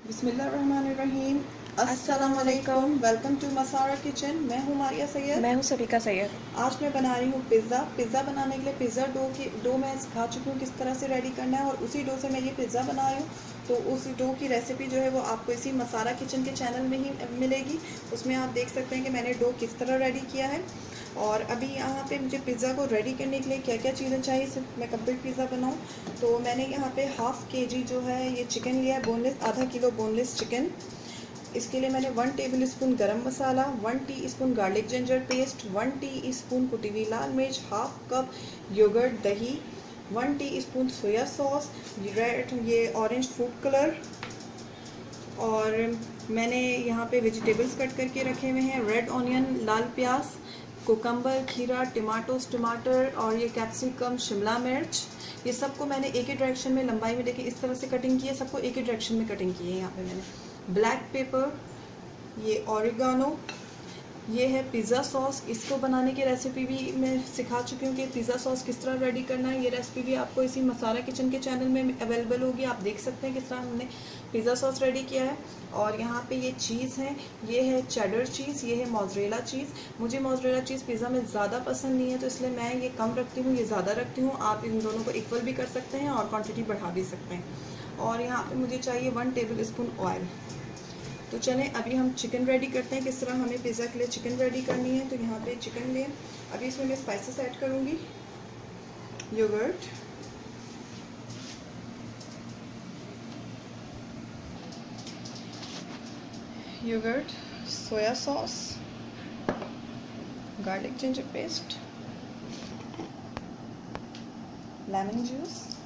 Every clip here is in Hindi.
बिस्मिल्लाहिर्रहमानिर्रहीम। अस्सलामुअलैकुम। वेलकम टू मसारा किचन। मैं हूँ मारिया सैयद। मैं हूँ सरीका सैयद। आज मैं बना रही हूँ पिज़्ज़ा बनाने के लिए पिज़्ज़ा डो मैं सिखा चुकी हूँ किस तरह से रेडी करना है, और उसी डो से मैं ये पिज़्ज़ा बना रही हूँ। तो उस डो की रेसिपी जो है वो आपको इसी मसारा किचन के चैनल में ही मिलेगी। उसमें आप देख सकते हैं कि मैंने डो किस तरह रेडी किया है। और अभी यहाँ पे मुझे पिज़्ज़ा को रेडी करने के लिए क्या क्या चीज़ें चाहिए, सिर्फ मैं कंप्लीट पिज़्ज़ा बनाऊँ। तो मैंने यहाँ पे हाफ़ केजी जो है ये चिकन लिया है, बोनलेस, आधा किलो बोनलेस चिकन। इसके लिए मैंने 1 टेबलस्पून गरम मसाला, 1 teaspoon garlic ginger paste, 1 teaspoon कुटी हुई लाल मिर्च, हाफ कप योगर्ट दही, 1 टीस्पून सोया सॉस, रेड ये ऑरेंज फूड कलर, और मैंने यहाँ पे वेजिटेबल्स कट करके रखे हुए हैं, रेड ऑनियन, लाल प्याज, कोकम्बर, खीरा, टमाटर और ये कैप्सिकम, शिमला मिर्च। ये सबको मैंने एक ही डायरेक्शन में लंबाई में देखिए इस तरह से कटिंग की है, सबको एक ही डायरेक्शन में कटिंग की है। यहाँ पे मैंने ब्लैक पेपर, ये ऑरिगानो, ये है पिज़्ज़ा सॉस। इसको बनाने की रेसिपी भी मैं सिखा चुकी हूँ कि पिज़्ज़ा सॉस किस तरह रेडी करना है। ये रेसिपी भी आपको इसी मसारा किचन के चैनल में अवेलेबल होगी। आप देख सकते हैं किस तरह हमने पिज़्ज़ा सॉस रेडी किया है। और यहाँ पे ये चीज़ है, ये है चेडर चीज़, ये है मोज़रेला चीज़। मुझे मोज़रेला चीज़ पिज़्ज़ा में ज़्यादा पसंद नहीं है, तो इसलिए मैं ये कम रखती हूँ, ये ज़्यादा रखती हूँ। आप इन दोनों को इक्वल भी कर सकते हैं और क्वान्टिटी बढ़ा भी सकते हैं। और यहाँ पर मुझे चाहिए 1 टेबलस्पून ऑयल। तो चलें अभी हम चिकन रेडी करते हैं, किस तरह हमें पिज़्ज़ा के लिए चिकन रेडी करनी है। तो यहाँ पे चिकन लें। अभी इसमें मैं स्पाइसेस ऐड करूँगी, yogurt, soya sauce, garlic ginger paste, lemon juice,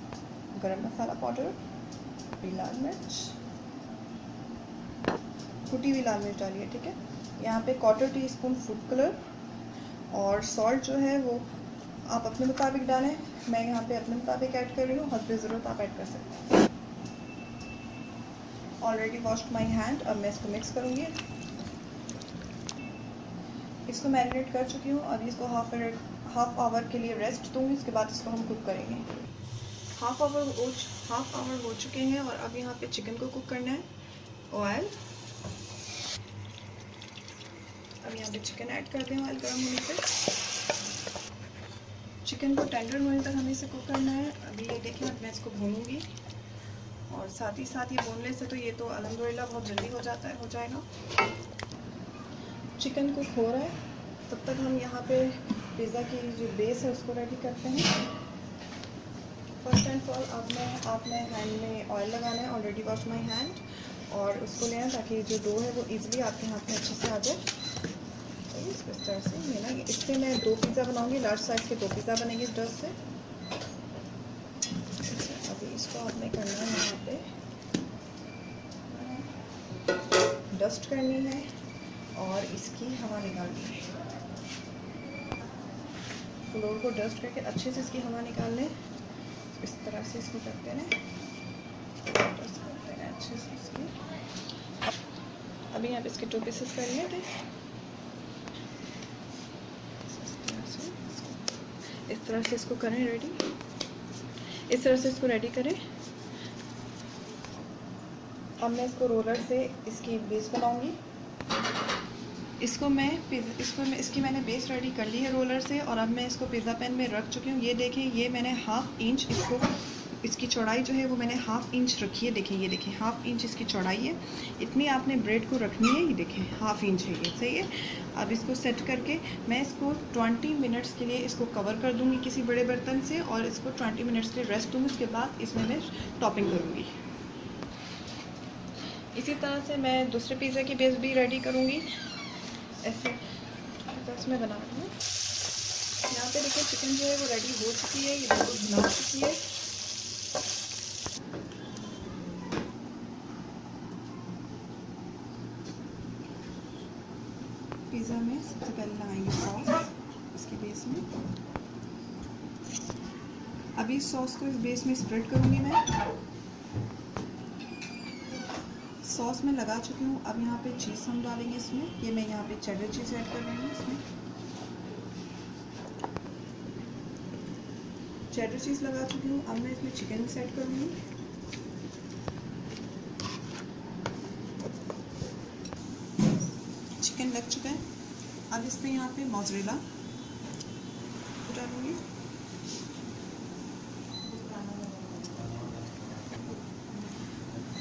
garam masala powder, लाल मिर्च, कुटी हुई लाल मिर्च डालिए, ठीक है। यहाँ पे 1/4 टीस्पून फूड कलर, और सॉल्ट जो है वो आप अपने मुताबिक डालें। मैं यहाँ पे अपने मुताबिक ऐड कर रही हूँ, हद ज़रूरत आप ऐड कर सकते हैं। Already washed my hand. अब मैं इसको मिक्स करूँगी। इसको मैरिनेट कर चुकी हूँ। अभी इसको हाफ आवर के लिए रेस्ट दूँगी, उसके बाद इसको हम कुक करेंगे। हाफ आवर हो चुके हैं, और अब यहाँ पे चिकन को कुक करना है। ऑयल, अब यहाँ पे चिकन ऐड कर दें ऑयल गर्म होने पे। चिकन को टेंडर होने तक हमें इसे कुक करना है। अभी ये देखिए, अब मैं इसको भूनूंगी, और साथ ही साथ ये बोनलेस है तो ये तो अल्हम्दुलिल्लाह बहुत जल्दी हो जाएगा। चिकन कुक हो रहा है, तब तक हम यहाँ पे पिज़्ज़ा की जो बेस है उसको रेडी करते हैं। फर्स्ट एंड फॉल आपने हैंड में ऑयल लगाना है। ऑलरेडी वॉश माई हैंड, और उसको लेना ताकि जो डो है वो ईजिली आपके हाथ में अच्छे से आ जाए। इस तरह से ये ना, इससे मैं 2 पिज़्ज़ा बनाऊंगी, लार्ज साइज़ के 2 पिज़्ज़ा बनेंगे इस डस्ट से। अभी इसको आपने करना है, यहाँ पे डस्ट करनी है और इसकी हवा निकालनी है। फ्लोर को डस्ट करके अच्छे से इसकी हवा निकाल लें। इस तरह से इसको करते हैं, डस्ट करते हैं अच्छे से इसकी। अभी यहाँ पे इसके 2 पीसेस कर लिए थे। इस तरह से इसको करें रेडी, इस तरह से इसको रेडी करें। अब मैं इसको रोलर से इसकी बेस बनाऊंगी। इसकी मैंने बेस रेडी कर ली है रोलर से, और अब मैं इसको पिज़्ज़ा पैन में रख चुकी हूँ। ये देखें, ये मैंने 1/2 इंच इसकी चौड़ाई जो है वो मैंने 1/2 इंच रखी है। देखिए, ये देखें 1/2 इंच इसकी चौड़ाई है। इतनी आपने ब्रेड को रखनी है। ये देखें 1/2 इंच है, ये सही है। अब इसको सेट करके मैं इसको 20 मिनट्स के लिए इसको कवर कर दूंगी किसी बड़े बर्तन से, और इसको 20 मिनट्स के लिए रेस्ट दूंगी। उसके बाद इसमें मैं टॉपिंग करूँगी। इसी तरह से मैं दूसरे पिज़्ज़ा की बेस भी रेडी करूँगी। ऐसे बस मैं बना रही हूँ। यहाँ पे देखिए चिकन जो है वो रेडी हो चुकी है, ये बिल्कुल भुना चुकी है। पिज़्ज़ा में सबसे पहले लगाएंगे सॉस इसके बेस में। अभी इस सॉस को इस बेस में स्प्रेड करूँगी मैं। सॉस में लगा चुकी हूँ। अब यहाँ पे चीज़ हम डालेंगे इसमें। ये मैं यहाँ पे चेडर चीज़ ऐड कर रही हूँ इसमें। चेडर चीज़ लगा चुकी हूँ। अब मैं इसमें चिकन ऐड करूँगी। इसमें यहाँ पे मोज़रेला डालूंगी,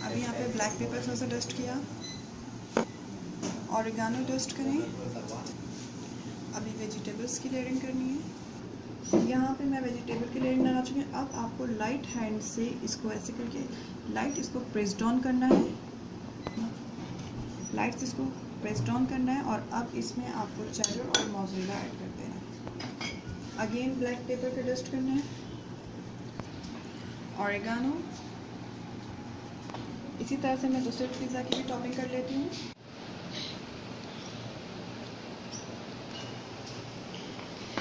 अभी यहाँ पे ब्लैक पेपर थोड़ा सा डस्ट किया, ऑरिगानो डस्ट करें। अभी वेजिटेबल्स की लेयरिंग करनी है। यहाँ पे मैं वेजिटेबल की लेयरिंग डालना चुकी हूँ। अब आपको लाइट हैंड से इसको ऐसे करके लाइट इसको प्रेस डाउन करना है, लाइट से इसको प्रेस डाउन करना है। और अब इसमें आपको चेडर और मोज़रेला ऐड कर देना है। अगेन ब्लैक पेपर का डस्ट करना है, ऑरिगानो। इसी तरह से मैं दूसरे पिज़्ज़ा की भी टॉपिंग कर लेती हूँ।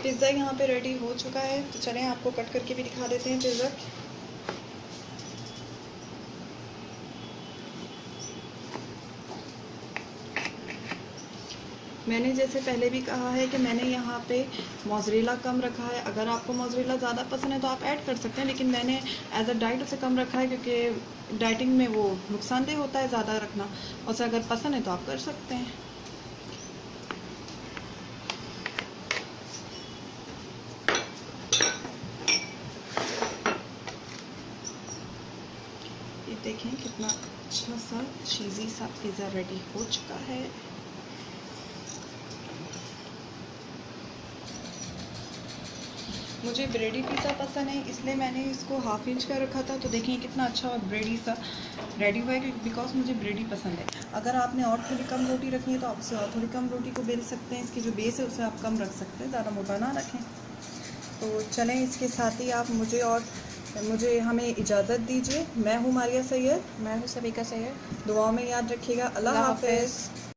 पिज़्ज़ा यहाँ पे रेडी हो चुका है, तो चलें आपको कट करके भी दिखा देते हैं पिज़्ज़ा। मैंने जैसे पहले भी कहा है कि मैंने यहाँ पे मोज़रेला कम रखा है। अगर आपको मोज़रेला ज़्यादा पसंद है तो आप ऐड कर सकते हैं, लेकिन मैंने एज अ डाइट उसे कम रखा है क्योंकि डाइटिंग में वो नुकसानदेह होता है ज़्यादा रखना। उसे अगर पसंद है तो आप कर सकते हैं। ये देखें कितना अच्छा सा चीज़ी सा पिज़्ज़ा रेडी हो चुका है। मुझे ब्रेडी पिज़्ज़ा पसंद है, इसलिए मैंने इसको हाफ इंच का रखा था। तो देखिए कितना अच्छा और ब्रेडी सा रेडी हुआ है, बिकॉज मुझे ब्रेडी पसंद है। अगर आपने और थोड़ी कम रोटी रखनी है तो आप उसे और थोड़ी कम रोटी को बेल सकते हैं। इसकी जो बेस है उसे आप कम रख सकते हैं, ज़्यादा मोटा ना रखें। तो चलें, इसके साथ ही आप मुझे हमें इजाज़त दीजिए। मैं हूँ मारिया सैयद, मैं हूँ सबिका सैयद। दुआओं में याद रखिएगा। अल्लाह हाफ़िज़।